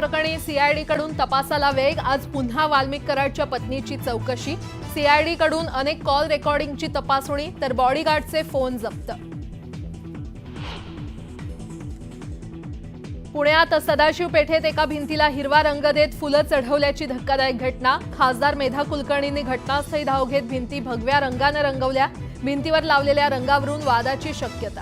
प्रकरणी सीआयडी कडून तपासाला वेग। आज पुन्हा वाल्मिक कराडच्या पत्नीची चौकशी। सीआयडी कडून अनेक कॉल रेकॉर्डिंगची तपासणी, तर बॉडीगार्डचे फोन जप्त। पुण्यात सदाशिव पेठेत एका भिंतीला हिरवा रंग देत फुलं चढवल्याची धक्कादायक घटना। खासदार मेधा कुलकर्णींनी घटनास्थळी धाव घेत भिंती भगव्या रंगाने रंगवल्या। भिंतीवर लावलेल्या रंगावरून वादाची शक्यता।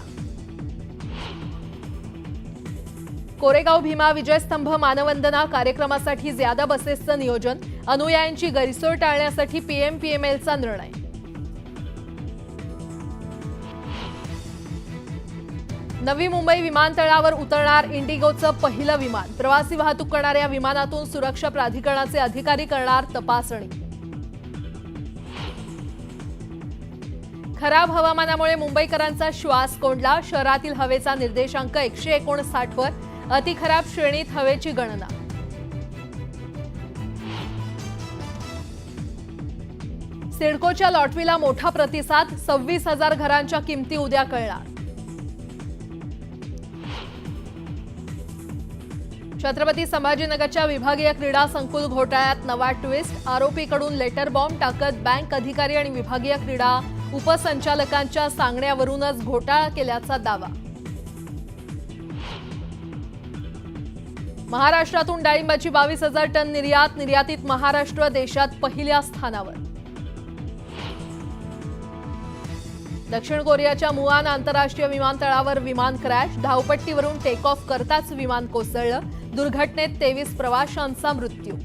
कोरेगाव भीमा विजयस्तंभ मानवंदना कार्यक्रमासाठी ज्यादा बसेसचं नियोजन। अनुयायांची गैरसोय टाळण्यासाठी पीएमपीएमएलचा निर्णय। नवी मुंबई विमानतळावर उतरणार इंडिगोचं पहिलं विमान। प्रवासी वाहतूक करणाऱ्या विमानातून सुरक्षा प्राधिकरणाचे अधिकारी करणार तपासणी। खराब हवामानामुळे मुंबईकरांचा श्वास कोंडला। शहरातील हवेचा निर्देशांक 159 वर। अति खराब श्रेणीत हवेची गणना। सिडकोच्या लॉटरीला मोठा प्रतिसाद। 26,000 घरांच्या किमती उद्या कळणार। छत्रपती संभाजीनगरच्या विभागीय क्रीडा संकुल घोटाळ्यात नवा ट्विस्ट। आरोपीकडून लेटर बॉम्ब टाकत बँक अधिकारी आणि विभागीय क्रीडा उपसंचालकांच्या सांगण्यावरूनच घोटाळा केल्याचा दावा। महाराष्ट्रातून डाळिंबाची 22,000 टन निर्यात। निर्यातीत महाराष्ट्र देशात पहिल्या स्थानावर। दक्षिण कोरियाच्या मुआन आंतरराष्ट्रीय विमानतळावर विमान क्रॅश। धावपट्टीवरून टेक ऑफ करताच विमान कोसळलं। दुर्घटनेत 23 प्रवाशांचा मृत्यू।